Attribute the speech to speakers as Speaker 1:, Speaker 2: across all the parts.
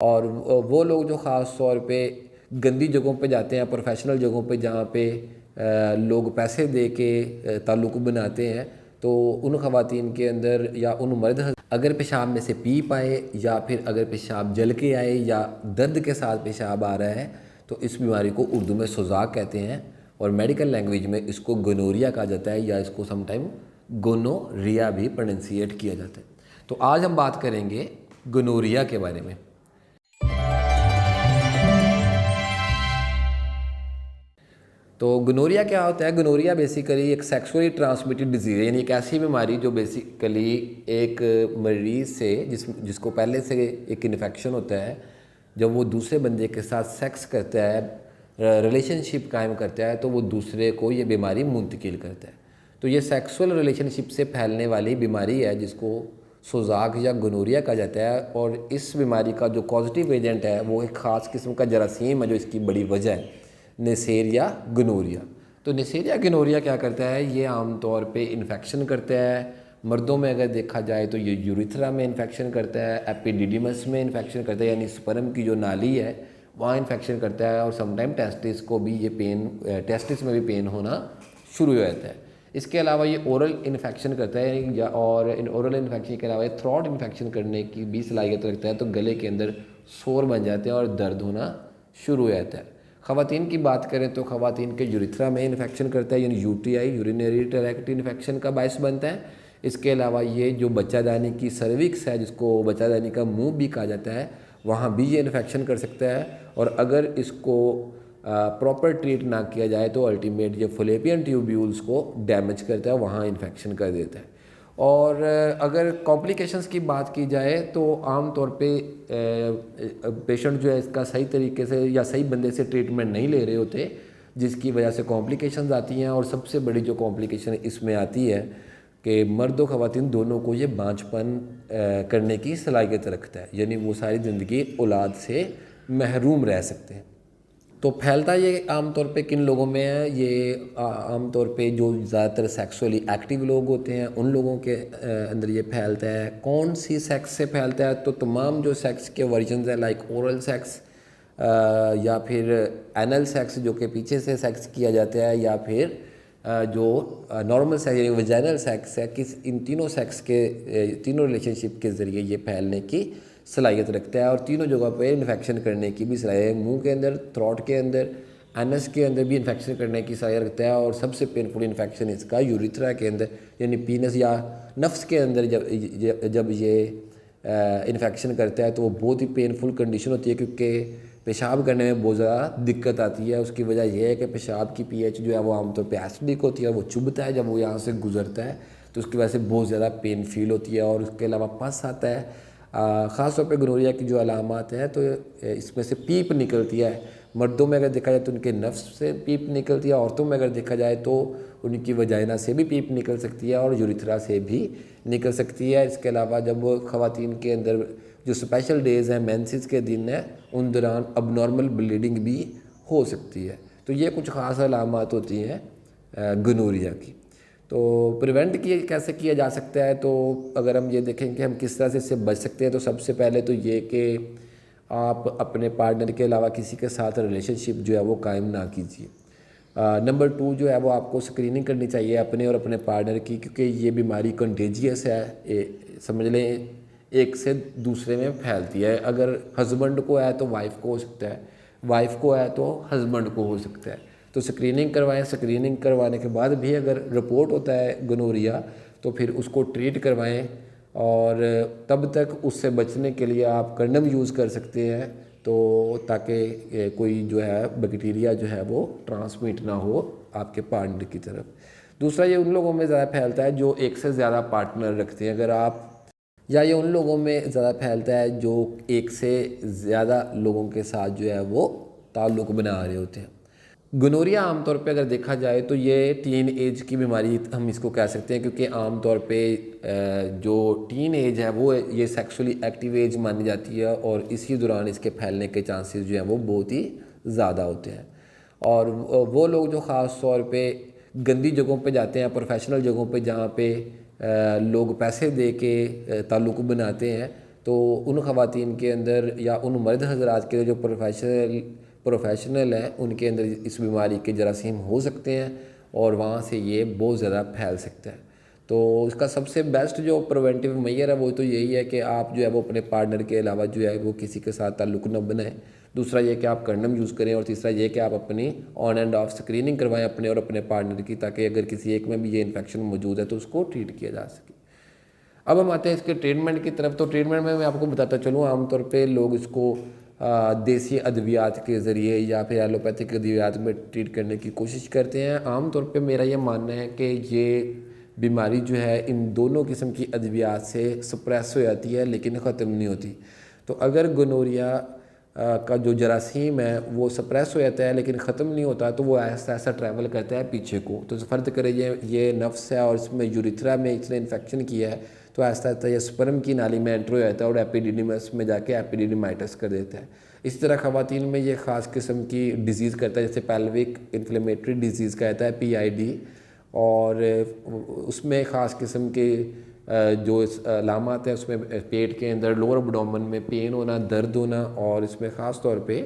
Speaker 1: और वो लोग जो ख़ास तौर पे गंदी जगहों पे जाते हैं, प्रोफेशनल जगहों पे जहाँ पे लोग पैसे दे के ताल्लुक़ बनाते हैं, तो उन ख़वातीन के अंदर या उन मर्द अगर पेशाब में से पी पाए या फिर अगर पेशाब जल के आए या दर्द के साथ पेशाब आ रहा है, तो इस बीमारी को उर्दू में सोजाक कहते हैं और मेडिकल लैंग्वेज में इसको गोनोरिया कहा जाता है या इसको समटाइम गोनोरिया भी प्रोनाउंसिएट किया जाता है। तो आज हम बात करेंगे गोनोरिया के बारे में। तो गोनोरिया क्या होता है? गोनोरिया बेसिकली एक सेक्सुअली ट्रांसमिटेड डिजीज़ है, यानी एक ऐसी बीमारी जो बेसिकली एक मरीज़ से जिसको पहले से एक इन्फेक्शन होता है, जब वो दूसरे बंदे के साथ सेक्स करता है, रिलेशनशिप कायम करता है, तो वो दूसरे को ये बीमारी मुंतकिल करता है। तो ये सेक्सुअल रिलेशनशिप से फैलने वाली बीमारी है जिसको सोजाक या गोनोरिया कहा जाता है। और इस बीमारी का जो पॉजिटिव एजेंट है वो एक ख़ास किस्म का जरासीम है जो इसकी बड़ी वजह है, नेसेरिया गोनोरिया। तो नेसेरिया गोनोरिया क्या करता है? ये आमतौर पे इन्फेक्शन करता है। मर्दों में अगर देखा जाए तो ये यूरिथ्रा में इन्फेक्शन करता है, एपिडिडिमस में इन्फेक्शन करता है, यानी स्पर्म की जो नाली है वहाँ इन्फेक्शन करता है, और समटाइम टेस्टिस को भी ये पेन, टेस्टिस में भी पेन होना शुरू हो जाता है। इसके अलावा ये ओरल इन्फेक्शन करता है और इन ओरल इन्फेक्शन के अलावा ये थ्रोट इन्फेक्शन करने की भी सलाहियत रखता है, तो गले के अंदर सोर बन जाते हैं और दर्द होना शुरू हो जाता है। ख़वातीन की बात करें तो ख़वातीन के यूरिथ्रा में इन्फेक्शन करता है, यानी यूटीआई यूरिनरी ट्रैक्ट इन्फेक्शन का बायस बनता है। इसके अलावा ये जो बच्चादानी की सर्विक्स है, जिसको बच्चादानी का मुंह भी कहा जाता है, वहाँ भी ये इन्फेक्शन कर सकता है। और अगर इसको प्रॉपर ट्रीट ना किया जाए तो अल्टीमेट ये फुलेपियन ट्यूब्यूल्स को डैमेज करता है, वहाँ इन्फेक्शन कर देता है। और अगर कॉम्प्लिकेशंस की बात की जाए तो आम तौर पे पेशेंट जो है इसका सही तरीके से या सही बंदे से ट्रीटमेंट नहीं ले रहे होते, जिसकी वजह से कॉम्प्लिकेशंस आती हैं। और सबसे बड़ी जो कॉम्प्लिकेशन इसमें आती है कि मर्द और ख़वातीन दोनों को ये बांझपन करने की सलाहियत रखता है, यानी वो सारी ज़िंदगी औलाद से महरूम रह सकते हैं। तो फैलता ये आमतौर पे किन लोगों में है? ये आमतौर पे जो ज़्यादातर सेक्सुअली एक्टिव लोग होते हैं उन लोगों के अंदर ये फैलता है। कौन सी सेक्स से फैलता है? तो तमाम जो सेक्स के वर्जन हैं, लाइक ओरल सेक्स या फिर एनल सेक्स जो कि पीछे से सेक्स किया जाता है, या फिर जो नॉर्मल सेक्स यानी वजाइनल सेक्स है, इन तीनों सेक्स के तीनों रिलेशनशिप के ज़रिए ये फैलने की सलाहियत रखता है। और तीनों जगह पे इन्फेक्शन करने की भी सलाहियत है, मुंह के अंदर, थ्रोट के अंदर, एनस के अंदर भी इन्फेक्शन करने की सलाहियत रखता है। और सबसे पेनफुल इन्फेक्शन इसका यूरिथ्रा के अंदर यानी पीनस या नफ्स के अंदर जब ये इन्फेक्शन करता है तो वो बहुत ही पेनफुल कंडीशन होती है, क्योंकि पेशाब करने में बहुत ज़्यादा दिक्कत आती है। उसकी वजह यह है कि पेशाब की पीएच जो है वो आमतौर पे एसिडिक होती है, वो चुभता है जब वो यहाँ से गुजरता है, तो उसकी वजह से बहुत ज़्यादा पेन फील होती है। और उसके अलावा पस आता है। ख़ास तौर पे गोनोरिया की जो अलामात हैं तो इसमें से पीप निकलती है। मर्दों में अगर देखा जाए तो उनके नफ्स से पीप निकलती है, औरतों में अगर देखा जाए तो उनकी वजाइना से भी पीप निकल सकती है और यूरिथ्रा से भी निकल सकती है। इसके अलावा जब ख़वातीन के अंदर जो स्पेशल डेज़ हैं, मेंसेस के दिन हैं, उन दौरान अबनॉर्मल ब्लीडिंग भी हो सकती है। तो ये कुछ ख़ास अलामात होती हैं गोनोरिया की। तो प्रिवेंट कैसे किया जा सकता है? तो अगर हम ये देखें कि हम किस तरह से इससे बच सकते हैं, तो सबसे पहले तो ये कि आप अपने पार्टनर के अलावा किसी के साथ रिलेशनशिप जो है वो कायम ना कीजिए। नंबर 2 जो है वो आपको स्क्रीनिंग करनी चाहिए अपने और अपने पार्टनर की, क्योंकि ये बीमारी कंटेजियस है, समझ लें एक से दूसरे में फैलती है। अगर हस्बैंड को है तो वाइफ को हो सकता है, वाइफ को है तो हस्बैंड को हो सकता है। तो स्क्रीनिंग करवाएं। स्क्रीनिंग करवाने के बाद भी अगर रिपोर्ट होता है गोनोरिया तो फिर उसको ट्रीट करवाएं, और तब तक उससे बचने के लिए आप कंडम यूज़ कर सकते हैं, तो ताकि कोई जो है बैक्टीरिया जो है वो ट्रांसमिट ना हो आपके पार्टनर की तरफ। दूसरा, ये उन लोगों में ज़्यादा फैलता है जो एक से ज़्यादा पार्टनर रखते हैं। अगर आप या ये उन लोगों में ज़्यादा फैलता है जो एक से ज़्यादा लोगों के साथ जो है वो ताल्लुक़ बना रहे होते हैं। गोनोरिया आमतौर पे अगर देखा जाए तो ये टीन एज की बीमारी हम इसको कह सकते हैं, क्योंकि आमतौर पे जो टीन एज है वो ये सेक्सुअली एक्टिव एज मानी जाती है, और इसी दौरान इसके फैलने के चांसेस जो हैं वो बहुत ही ज़्यादा होते हैं। और वो लोग जो ख़ास तौर पे गंदी जगहों पे जाते हैं, प्रोफेशनल जगहों पे जहाँ पे लोग पैसे दे के ताल्लुक़ बनाते हैं, तो उन ख़वातीन के अंदर या उन मर्द हजरात के जो प्रोफेशनल हैं उनके अंदर इस बीमारी के जरासीम हो सकते हैं और वहाँ से ये बहुत ज़्यादा फैल सकता है। तो इसका सबसे बेस्ट जो प्रिवेंटिव मेजर है वो तो यही है कि आप जो है वो अपने पार्टनर के अलावा जो है वो किसी के साथ ताल्लुक़ न बनाएं। दूसरा ये कि आप कंडम यूज़ करें और तीसरा ये कि आप अपनी ऑन एंड ऑफ स्क्रीनिंग करवाएं अपने और अपने पार्टनर की, ताकि अगर किसी एक में भी ये इन्फेक्शन मौजूद है तो उसको ट्रीट किया जा सके। अब हम आते हैं इसके ट्रीटमेंट की तरफ। तो ट्रीटमेंट में मैं आपको बताता चलूँ, आमतौर पे लोग इसको देसी अद्वियात के ज़रिए या फिर एलोपैथिक अद्वियात में ट्रीट करने की कोशिश करते हैं। आमतौर पे मेरा ये मानना है कि ये बीमारी जो है इन दोनों किस्म की अद्वियात से सप्रेस हो जाती है लेकिन ख़त्म नहीं होती। तो अगर गोनोरिया का जो जरासीम है वो सप्रेस हो जाता है लेकिन ख़त्म नहीं होता, तो वो ऐसा ऐसा ट्रैवल करता है पीछे को। तो फ़र्ज़ करें ये नफ्स है और इसमें यूरिथ्रा में इसने इन्फेक्शन किया है, तो ऐसा ऐसा ये स्पर्म की नाली में एंटर हो जाता है और एपिडिडिमस में जाके एपिडिडिमाइटिस कर देता है। इसी तरह ख़वातीन में ये ख़ास किस्म की डिज़ीज़ करता है, जैसे पेल्विक इन्फ्लेमेटरी डिज़ीज़ कहता है PID, और उसमें ख़ास किस्म के जो अलामात है उसमें पेट के अंदर लोअर एब्डोमेन में पेन होना, दर्द होना, और इसमें ख़ास तौर पे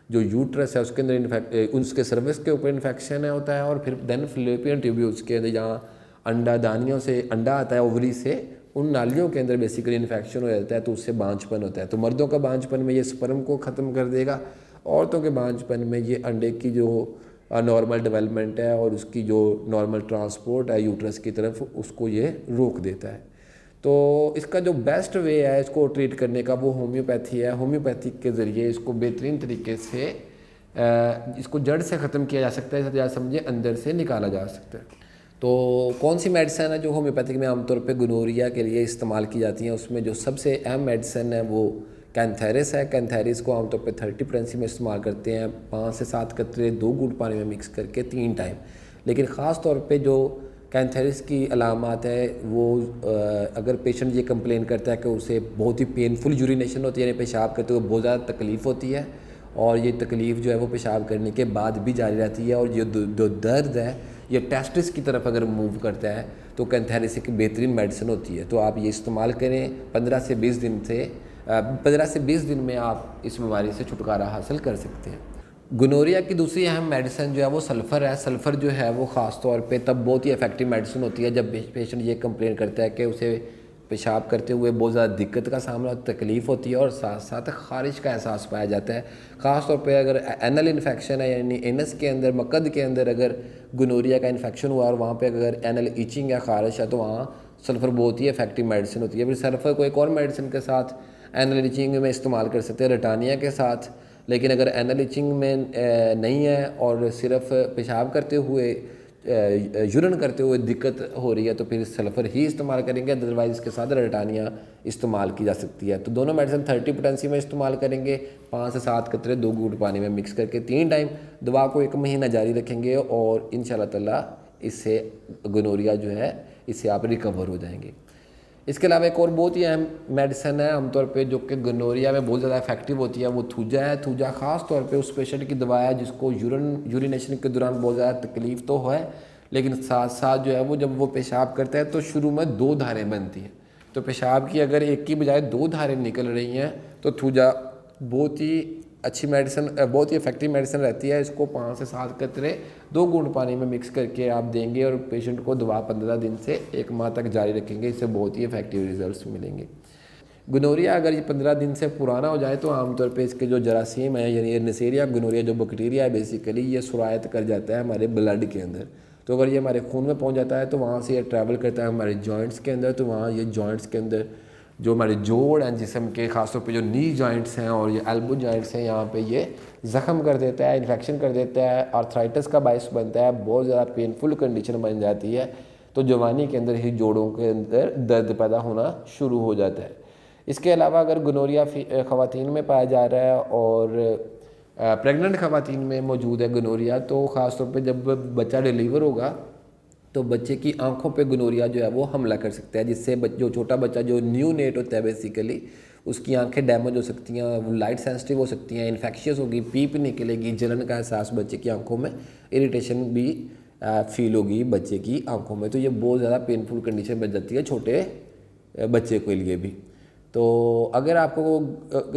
Speaker 1: जो यूट्रस है उसके अंदर उसके सर्विस के ऊपर इन्फेक्शन है होता है, और फिर देन फिलिपियन ट्यूब्यूल्स के अंदर जहाँ अंडा दानियों से अंडा आता है ओवरी से, उन नालियों के अंदर बेसिकली इन्फेक्शन हो जाता है, तो उससे बांझपन होता है। तो मर्दों का बांझपन में ये स्पर्म को ख़त्म कर देगा, औरतों के बांझपन में ये अंडे की जो नॉर्मल डेवलपमेंट है और उसकी जो नॉर्मल ट्रांसपोर्ट है यूट्रस की तरफ, उसको ये रोक देता है। तो इसका जो बेस्ट वे है इसको ट्रीट करने का वो होम्योपैथी है। होम्योपैथी के ज़रिए इसको बेहतरीन तरीके से इसको जड़ से ख़त्म किया जा सकता है, या समझे अंदर से निकाला जा सकता है। तो कौन सी मेडिसिन है जो होम्योपैथिक में आमतौर पे गोनोरिया के लिए इस्तेमाल की जाती हैं? उसमें जो सबसे अहम मेडिसिन है वो कैंथेरिस है। कैंथेरिस को आमतौर पे 30% में इस्तेमाल करते हैं, 5 से 7 कतरे 2 घूंट पानी में मिक्स करके 3 टाइम। लेकिन ख़ास तौर पे जो कैंथेरिस की अलामात है वो अगर पेशेंट ये कंप्लेन करता है कि उसे बहुत ही पेनफुल यूरिनेशन होती है, यानी पेशाब करते हुए बहुत ज़्यादा तकलीफ़ होती है, और ये तकलीफ़ जो है वो पेशाब करने के बाद भी जारी रहती है, और ये जो दर्द है ये टेस्टिस की तरफ अगर मूव करता है, तो कैंथेरिस एक बेहतरीन मेडिसिन होती है। तो आप ये इस्तेमाल करें, 15 से 20 दिन में आप इस बीमारी से छुटकारा हासिल कर सकते हैं। गोनोरिया की दूसरी अहम मेडिसिन जो है वो सल्फ़र है। सल्फ़र जो है वो ख़ास तौर पे तब बहुत ही इफेक्टिव मेडिसिन होती है जब पेशेंट ये कंप्लेन करता है कि उसे पेशाब करते हुए बहुत ज़्यादा दिक्कत का सामना, तकलीफ़ होती है और साथ साथ ख़ारिश का एहसास पाया जाता है। ख़ास तौर पे अगर एनल इन्फेक्शन है, यानी एनस के अंदर मकद के अंदर अगर गोनोरिया का इन्फेक्शन हुआ और वहाँ पे अगर एनल ईचिंग या ख़ारिश है, तो वहाँ सल्फ़र बहुत ही इफेक्टिव मेडिसिन होती है। फिर सल्फ़र को एक और मेडिसिन के साथ एनल ईचिंग में इस्तेमाल कर सकते हैं, रिटानिया के साथ। लेकिन अगर एनल ईचिंग में नहीं है और सिर्फ पेशाब करते हुए यूरिन करते हुए दिक्कत हो रही है, तो फिर सल्फ़र ही इस्तेमाल करेंगे, अदरवाइज़ इसके साथ रिटानिया इस्तेमाल की जा सकती है। तो दोनों मेडिसिन 30% में इस्तेमाल करेंगे, 5 से 7 कतरे 2 घूंट पानी में मिक्स करके 3 टाइम। दवा को 1 महीना जारी रखेंगे और इंशाल्लाह ताला इससे गोनोरिया जो है इससे आप रिकवर हो जाएंगे। इसके अलावा एक और बहुत ही अहम मेडिसिन है आमतौर पे जो कि गोनोरिया में बहुत ज़्यादा इफेक्टिव होती है, वो थूजा है। थूजा ख़ास तौर पे उस पेशेंट की दवा है जिसको यूरिनेशन के दौरान बहुत ज़्यादा तकलीफ़ तो है, लेकिन साथ साथ जो है वो जब वो पेशाब करता है तो शुरू में 2 धारें बनती हैं। तो पेशाब की अगर एक की बजाय 2 धारें निकल रही हैं तो थूजा बहुत ही अच्छी मेडिसिन, बहुत ही इफेक्टिव मेडिसिन रहती है। इसको 5 से 7 कतरे 2 घूंट पानी में मिक्स करके आप देंगे और पेशेंट को दवा 15 दिन से 1 माह तक जारी रखेंगे, इससे बहुत ही इफेक्टिव रिजल्ट्स मिलेंगे। गोनोरिया अगर ये 15 दिन से पुराना हो जाए तो आमतौर पे इसके जो जरासीम है, यानी नेसेरिया गोनोरिया जो बैक्टीरिया है, बेसिकली ये सुरायत कर जाता है हमारे ब्लड के अंदर। तो अगर ये हमारे खून में पहुंच जाता है तो वहाँ से ये ट्रैवल करता है हमारे जॉइंट्स के अंदर, तो वहाँ ये जॉइंट्स के अंदर जो हमारे जोड़ हैं जिस्म के, ख़ासतौर पे जो नी जॉइंट्स हैं और ये एल्बो जॉइंट्स हैं, यहाँ पे ये ज़ख़म कर देता है, इन्फेक्शन कर देता है, आर्थराइटिस का बायस बनता है, बहुत ज़्यादा पेनफुल कंडीशन बन जाती है। तो जवानी के अंदर ही जोड़ों के अंदर दर्द पैदा होना शुरू हो जाता है। इसके अलावा अगर गोनोरिया ख़वातीन में पाया जा रहा है और प्रेग्नेंट ख़वातीन में मौजूद है गोनोरिया, तो ख़ासतौर पर जब बच्चा डिलीवर होगा तो बच्चे की आंखों पे गोनोरिया जो है वो हमला कर सकता है, जिससे जो छोटा बच्चा जो न्यू नेट होता है बेसिकली उसकी आंखें डैमेज हो सकती हैं, वो लाइट सेंसिटिव हो सकती हैं, इन्फेक्शियस होगी, पीप निकलेगी, जलन का एहसास बच्चे की आंखों में, इरिटेशन भी फील होगी बच्चे की आंखों में। तो ये बहुत ज़्यादा पेनफुल कंडीशन बन जाती है छोटे बच्चे के लिए भी। तो अगर आपको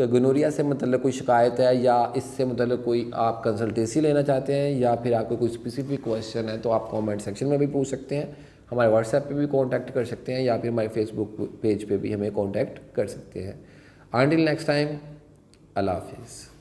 Speaker 1: गनोरिया से मतलब कोई शिकायत है या इससे मतलब कोई आप कंसल्टेंसी लेना चाहते हैं या फिर आपको कोई स्पेसिफिक क्वेश्चन है तो आप कमेंट सेक्शन में भी पूछ सकते हैं, हमारे व्हाट्सएप पे भी कांटेक्ट कर सकते हैं या फिर हमारे फेसबुक पेज पे भी हमें कांटेक्ट कर सकते हैं। अंटिल नेक्स्ट टाइम, अल्लाह हाफिज़।